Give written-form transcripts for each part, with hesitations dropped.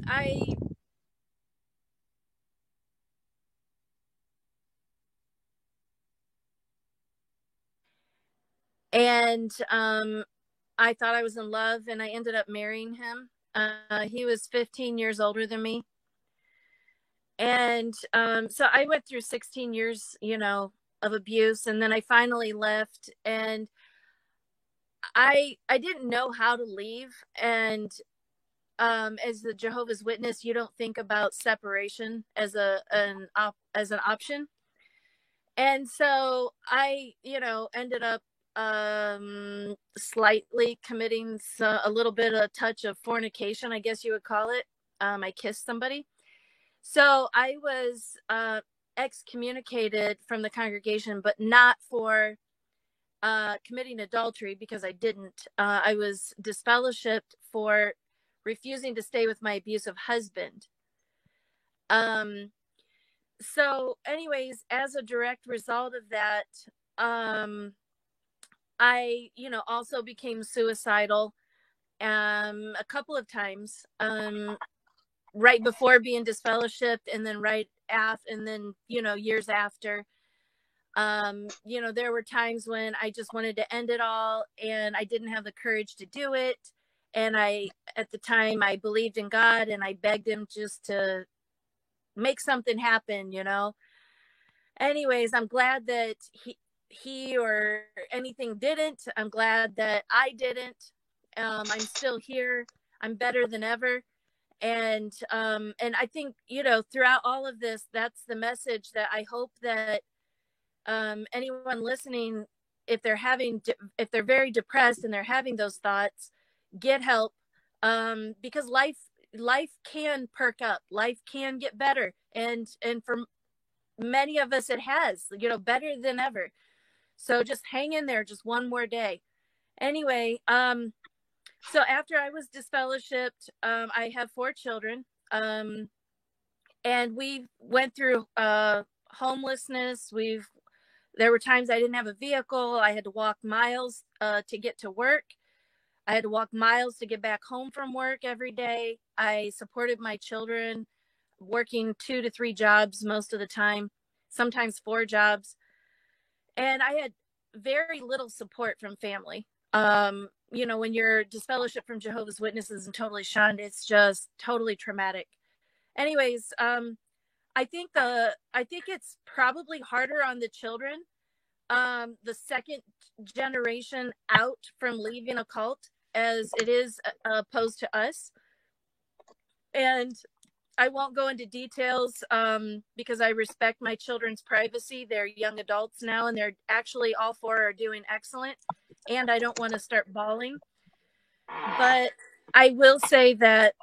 I and I thought I was in love, and I ended up marrying him. He was 15 years older than me, and so I went through 16 years, of abuse, and then I finally left, and I didn't know how to leave, and as the Jehovah's Witness, you don't think about separation as as an option. And so I, ended up slightly committing a little bit of a touch of fornication, I guess you would call it. I kissed somebody. So I was excommunicated from the congregation, but not for committing adultery, because I didn't. I was disfellowshipped for refusing to stay with my abusive husband. So anyways, as a direct result of that, I, also became suicidal a couple of times, right before being disfellowshipped, and then right after, and then, years after. There were times when I just wanted to end it all, and I didn't have the courage to do it. And at the time, I believed in God, and I begged him just to make something happen. Anyways, I'm glad that he or anything didn't. I'm glad that I didn't. I'm still here. I'm better than ever. And I think, throughout all of this, that's the message that I hope that anyone listening, if they're very depressed and they're having those thoughts, get help, because life can perk up, life can get better, and for many of us it has, better than ever. So just hang in there, just one more day. Anyway, so after I was disfellowshipped, I have 4 children, and we went through homelessness. There were times I didn't have a vehicle. I had to walk miles to get to work. I had to walk miles to get back home from work every day. I supported my children, working 2 to 3 jobs most of the time, sometimes 4 jobs. And I had very little support from family. When you're disfellowshipped from Jehovah's Witnesses and totally shunned, it's just totally traumatic. Anyways, I think it's probably harder on the children, the second generation out from leaving a cult, as it is opposed to us. And I won't go into details because I respect my children's privacy. They're young adults now, and they're actually all 4 are doing excellent. And I don't want to start bawling. But I will say that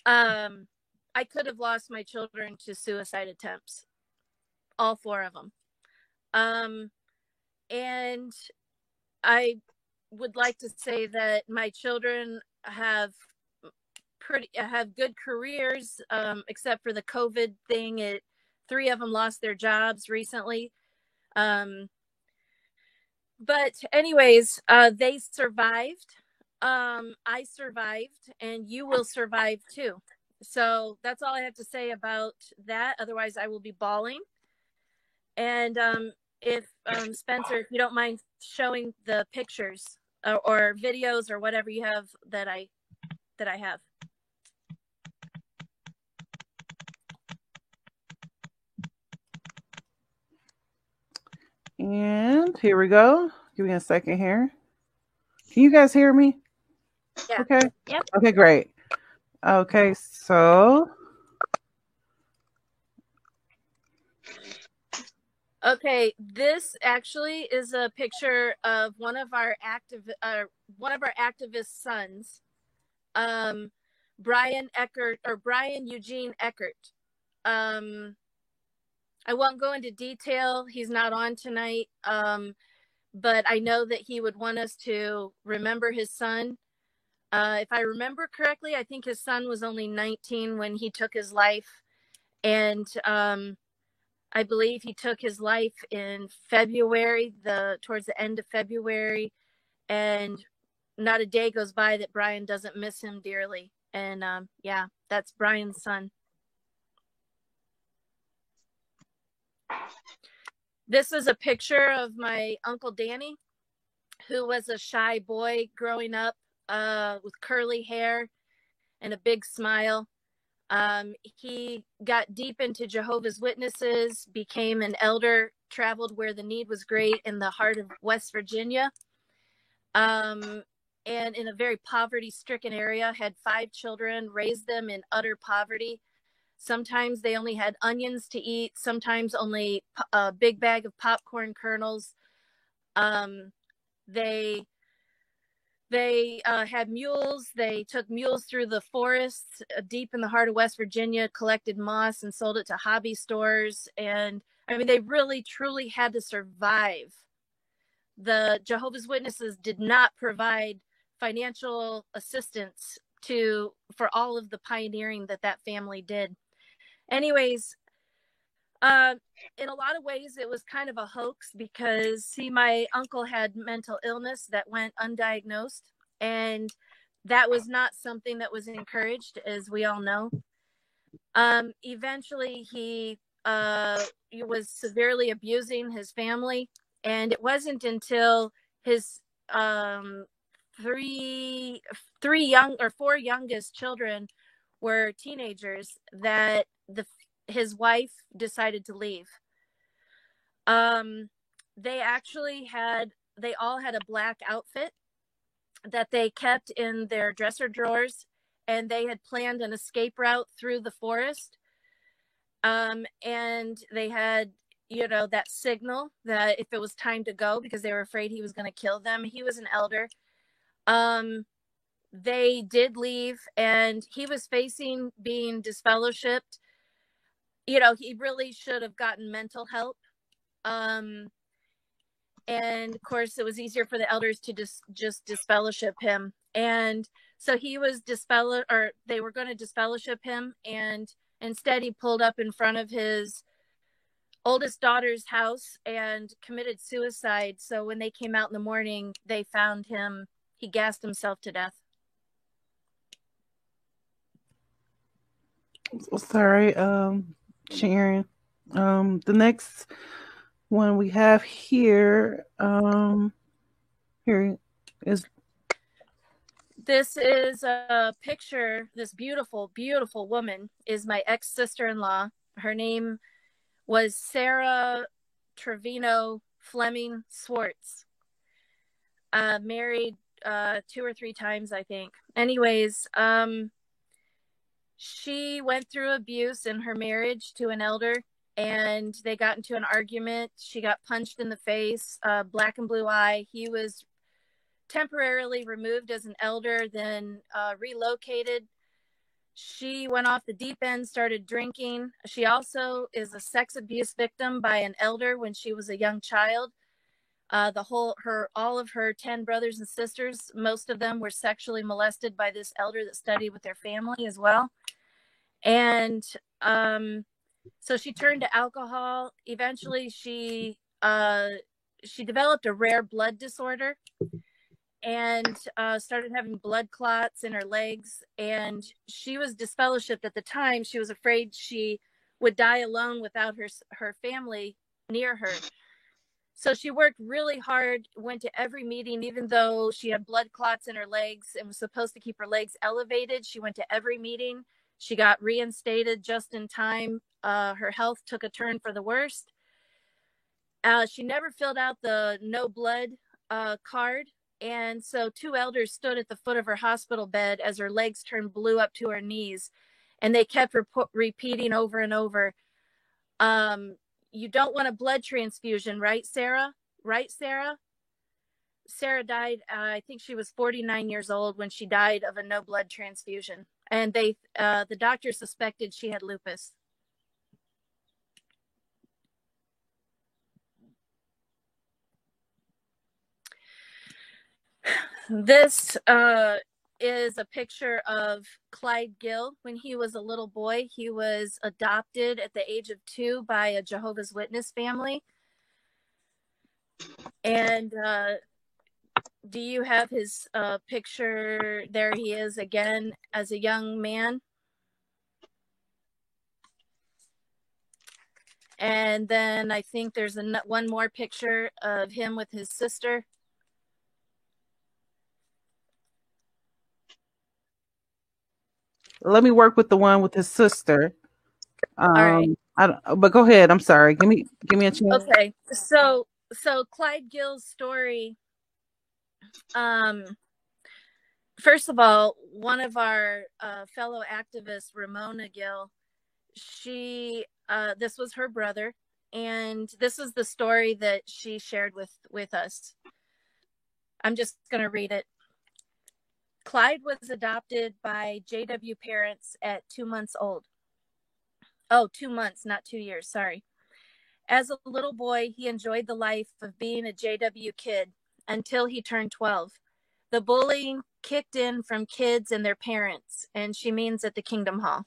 I could have lost my children to suicide attempts, all 4 of them. And I would like to say that my children have good careers, except for the COVID thing. 3 of them lost their jobs recently. But anyways, they survived. I survived, and you will survive too. So that's all I have to say about that. Otherwise, I will be bawling. And if Spencer, if you don't mind showing the pictures or videos or whatever you have that I have. And here we go. Give me a second here. Can you guys hear me? Yeah. Okay. Yep. Okay, great. Okay, so. Okay, this actually is a picture of one of our activist sons, Brian Eugene Eckert. I won't go into detail. He's not on tonight. But I know that he would want us to remember his son. If I remember correctly, I think his son was only 19 when he took his life. And I believe he took his life in February, towards the end of February. And not a day goes by that Brian doesn't miss him dearly. And yeah, that's Brian's son. This is a picture of my Uncle Danny, who was a shy boy growing up with curly hair and a big smile. He got deep into Jehovah's Witnesses, became an elder, traveled where the need was great in the heart of West Virginia, and in a very poverty-stricken area, had 5 children, raised them in utter poverty. Sometimes they only had onions to eat, sometimes only a big bag of popcorn kernels. They had mules. They took mules through the forests deep in the heart of West Virginia, collected moss and sold it to hobby stores. And I mean, they really, truly had to survive. The Jehovah's Witnesses did not provide financial assistance for all of the pioneering that family did. Anyways, in a lot of ways, it was kind of a hoax because, see, my uncle had mental illness that went undiagnosed, and that was not something that was encouraged, as we all know. Eventually, he was severely abusing his family, and it wasn't until his 4 youngest children were teenagers that his wife decided to leave. They all had a black outfit that they kept in their dresser drawers, and they had planned an escape route through the forest. And they had, that signal that if it was time to go, because they were afraid he was going to kill them. He was an elder. They did leave, and he was facing being disfellowshipped. He really should have gotten mental help. And of course, it was easier for the elders to just disfellowship him. And so he was they were going to disfellowship him. And instead, he pulled up in front of his oldest daughter's house and committed suicide. So when they came out in the morning, they found him. He gassed himself to death. Sorry, Sharon. The next one we have here is. This is a picture. This beautiful, beautiful woman is my ex-sister-in-law. Her name was Sarah Trevino Fleming Swartz. Married 2 or 3 times, I think. Anyways, she went through abuse in her marriage to an elder, and they got into an argument. She got punched in the face, black and blue eye. He was temporarily removed as an elder, then relocated. She went off the deep end, started drinking. She also is a sex abuse victim by an elder when she was a young child. All of her 10 brothers and sisters, most of them were sexually molested by this elder that studied with their family as well. And so she turned to alcohol. Eventually, she developed a rare blood disorder and started having blood clots in her legs. And she was disfellowshipped at the time. She was afraid she would die alone without her family near her. So she worked really hard, went to every meeting, even though she had blood clots in her legs and was supposed to keep her legs elevated. She went to every meeting. She got reinstated just in time. Her health took a turn for the worst. She never filled out the no blood card. And so 2 elders stood at the foot of her hospital bed as her legs turned blue up to her knees. And they kept repeating over and over, you don't want a blood transfusion, right, Sarah? Right, Sarah? Sarah died, I think she was 49 years old when she died of a no blood transfusion. And the doctor suspected she had lupus. This is a picture of Clyde Gill when he was a little boy. He was adopted at the age of 2 by a Jehovah's Witness family. And Do you have his picture? There he is again as a young man. And then I think there's one more picture of him with his sister. Let me work with the one with his sister. All right. But go ahead. I'm sorry. Give me a chance. Okay. So Clyde Gill's story. First of all, one of our fellow activists, Ramona Gill, this was her brother, and this is the story that she shared with us. I'm just going to read it. Clyde was adopted by JW parents at 2 months old. Oh, 2 months, not 2 years, sorry. As a little boy, he enjoyed the life of being a JW kid until he turned 12. The bullying kicked in from kids and their parents, and she means at the Kingdom Hall.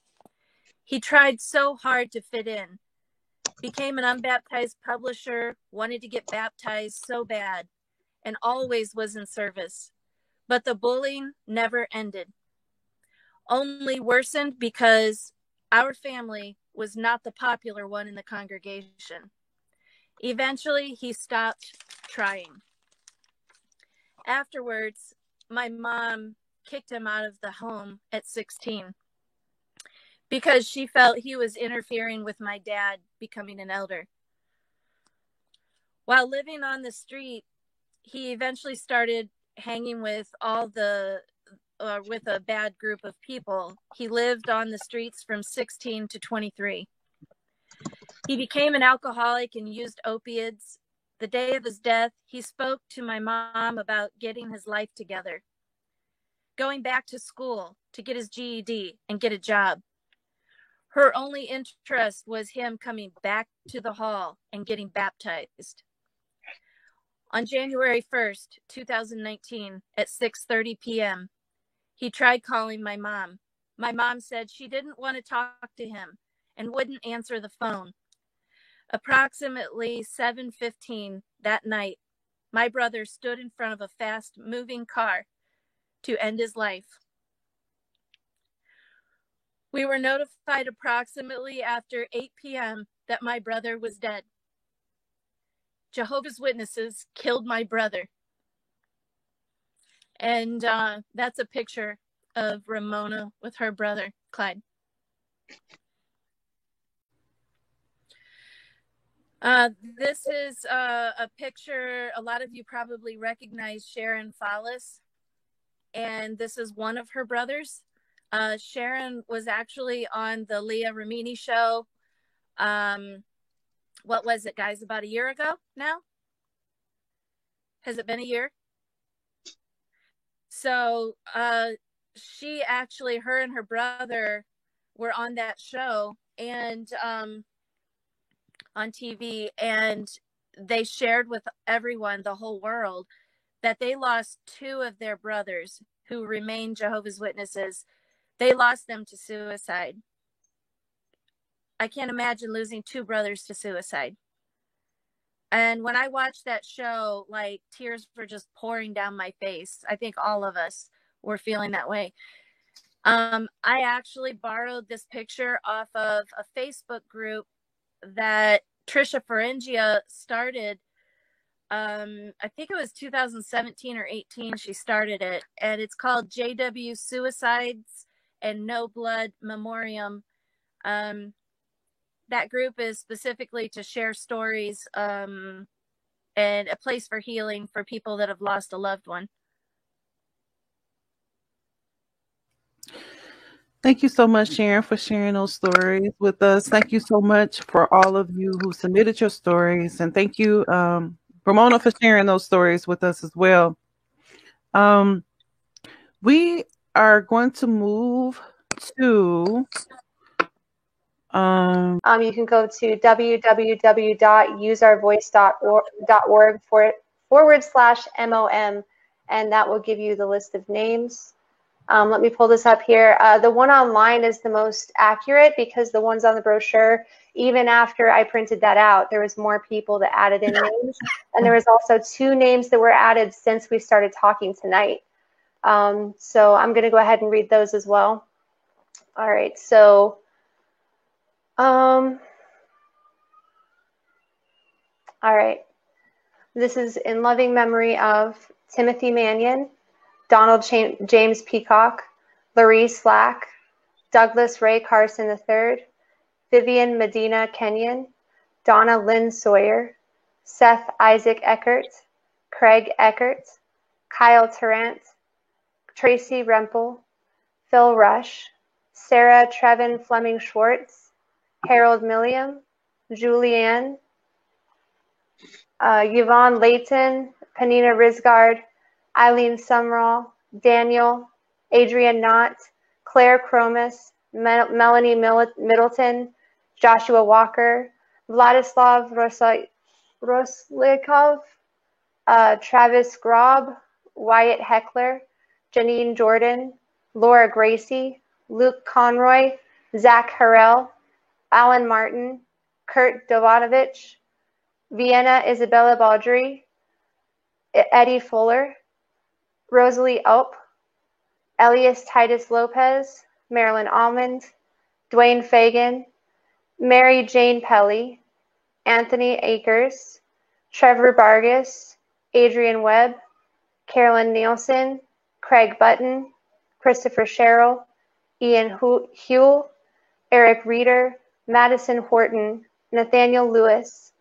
He tried so hard to fit in, became an unbaptized publisher, wanted to get baptized so bad, and always was in service. But the bullying never ended, only worsened because our family was not the popular one in the congregation. Eventually, he stopped trying. Afterwards, my mom kicked him out of the home at 16 because she felt he was interfering with my dad becoming an elder. While living on the street, he eventually started hanging with with a bad group of people. He lived on the streets from 16 to 23. He became an alcoholic and used opiates. The day of his death, he spoke to my mom about getting his life together, going back to school to get his GED and get a job. Her only interest was him coming back to the hall and getting baptized. On January 1st, 2019, at 6:30 p.m., he tried calling my mom. My mom said she didn't want to talk to him and wouldn't answer the phone. Approximately 7:15 that night, my brother stood in front of a fast-moving car to end his life. We were notified approximately after 8 p.m. that my brother was dead. Jehovah's Witnesses killed my brother. And that's a picture of Ramona with her brother, Clyde. This is a picture, a lot of you probably recognize Sharon Fallis, and this is one of her brothers. Sharon was actually on the Leah Remini show. What was it, guys? About a year ago now? Has it been a year? So she actually, her and her brother were on that show and on TV, and they shared with everyone, the whole world, that they lost 2 of their brothers who remain Jehovah's Witnesses. They lost them to suicide. I can't imagine losing 2 brothers to suicide. And when I watched that show, like, tears were just pouring down my face. I think all of us were feeling that way. I actually borrowed this picture off of a Facebook group that Trisha Ferengia started. I think it was 2017 or 18 she started it, and it's called JW Suicides and No Blood Memoriam. That group is specifically to share stories and a place for healing for people that have lost a loved one. Thank you so much, Sharon, for sharing those stories with us. Thank you so much for all of you who submitted your stories. And thank you, Ramona, for sharing those stories with us as well. We are going to move to... you can go to www.useourvoice.org/MOM, and that will give you the list of names. Let me pull this up here. The one online is the most accurate because the ones on the brochure even after I printed that out, there was more people that added in names. And there was also 2 names that were added since we started talking tonight. So I'm going to go ahead and read those as well. All right, so all right. This is in loving memory of Timothy Mannion, Donald James Peacock, Laree Slack, Douglas Ray Carson III, Vivian Medina Kenyon, Donna Lynn Sawyer, Seth Isaac Eckert, Craig Eckert, Kyle Tarrant, Tracy Rempel, Phil Rush, Sarah Trevin Fleming Schwartz, Harold Milliam, Julianne, Yvonne Layton, Panina Risgard, Eileen Sumrall, Daniel, Adrian Knott, Claire Cromus, Melanie Middleton, Joshua Walker, Vladislav Roslikov, Travis Grob, Wyatt Heckler, Janine Jordan, Laura Gracie, Luke Conroy, Zach Harrell, Alan Martin, Kurt Dovanovich, Vienna Isabella Baudry, Eddie Fuller, Rosalie Ope, Elias Titus Lopez, Marilyn Almond, Dwayne Fagan, Mary Jane Pelly, Anthony Akers, Trevor Vargas, Adrian Webb, Carolyn Nielsen, Craig Button, Christopher Sherrill, Ian Huell, Eric Reeder, Madison Horton, Nathaniel Lewis,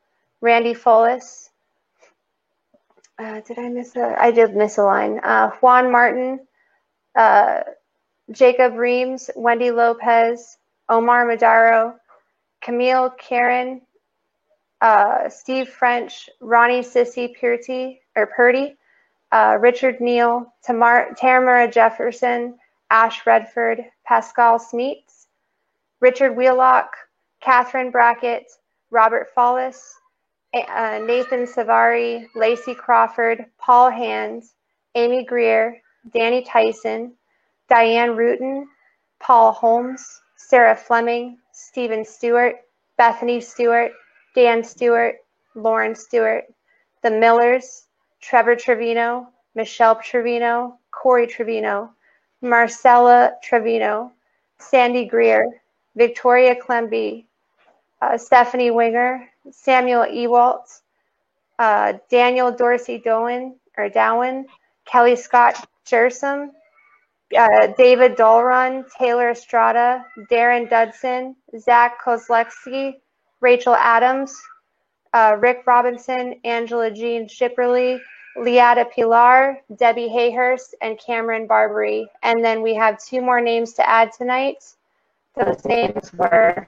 Randy Follis. Did I miss a? I did miss a line. Juan Martin, Jacob Reams, Wendy Lopez, Omar Madaro, Camille Karen, Steve French, Ronnie Sissy Purdy, Richard Neal, Tamara Jefferson, Ash Redford, Pascal Smeets, Richard Wheelock, Catherine Brackett, Robert Follis, Nathan Savari, Lacey Crawford, Paul Hands, Amy Greer, Danny Tyson, Diane Rutan, Paul Holmes, Sarah Fleming, Stephen Stewart, Bethany Stewart, Dan Stewart, Lauren Stewart, the Millers, Trevor Trevino, Michelle Trevino, Corey Trevino, Marcella Trevino, Sandy Greer, Victoria Clemby, Stephanie Winger, Samuel Ewalt, Daniel Dorsey Dowen, Kelly Scott Jersom, David Dolrun, Taylor Estrada, Darren Dudson, Zach Kozlewski, Rachel Adams, Rick Robinson, Angela Jean Shipperly, Liata Pilar, Debbie Hayhurst, and Cameron Barbary. And then we have 2 more names to add tonight. Those names were,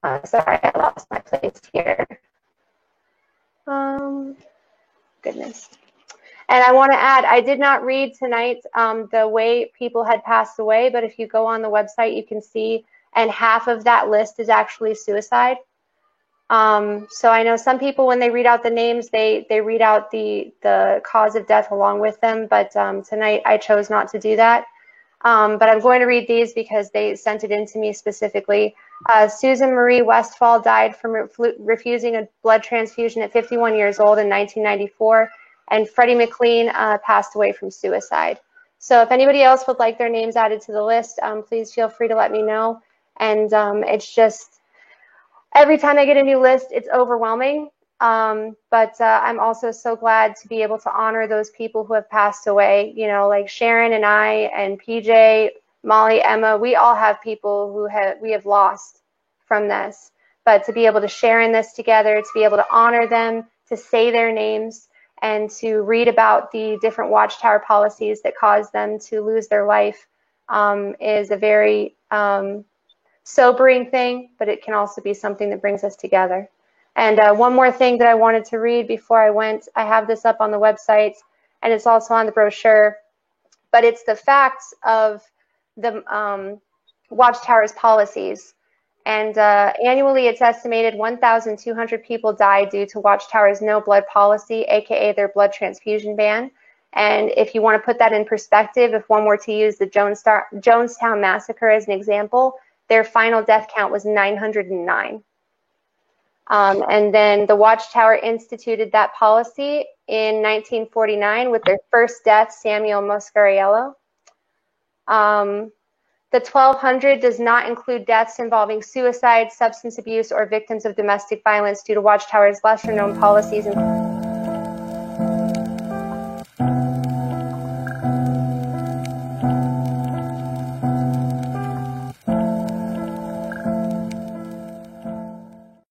sorry, I lost my place here. Goodness. And I want to add, I did not read tonight the way people had passed away, but if you go on the website, you can see, and half of that list is actually suicide. So I know some people, when they read out the names, they read out the cause of death along with them, but tonight I chose not to do that. But I'm going to read these because they sent it in to me specifically. Susan Marie Westfall died from refusing a blood transfusion at 51 years old in 1994, and Freddie McLean passed away from suicide. So if anybody else would like their names added to the list, please feel free to let me know. And it's just, every time I get a new list, it's overwhelming. But I'm also so glad to be able to honor those people who have passed away. You know, like Sharon and I and PJ, Molly, Emma, we all have people who we have lost from this. But to be able to share in this together, to be able to honor them, to say their names, and to read about the different Watchtower policies that caused them to lose their life is a very sobering thing, but it can also be something that brings us together. And one more thing that I wanted to read before I went, I have this up on the website, and it's also on the brochure, but it's the facts of the Watchtower's policies. And annually, it's estimated 1,200 people die due to Watchtower's no blood policy, aka their blood transfusion ban. And if you want to put that in perspective, if one were to use the Jonestown Massacre as an example, their final death count was 909. And then the Watchtower instituted that policy in 1949 with their first death, Samuel Mascariello. The 1200 does not include deaths involving suicide, substance abuse, or victims of domestic violence due to Watchtower's lesser known policies and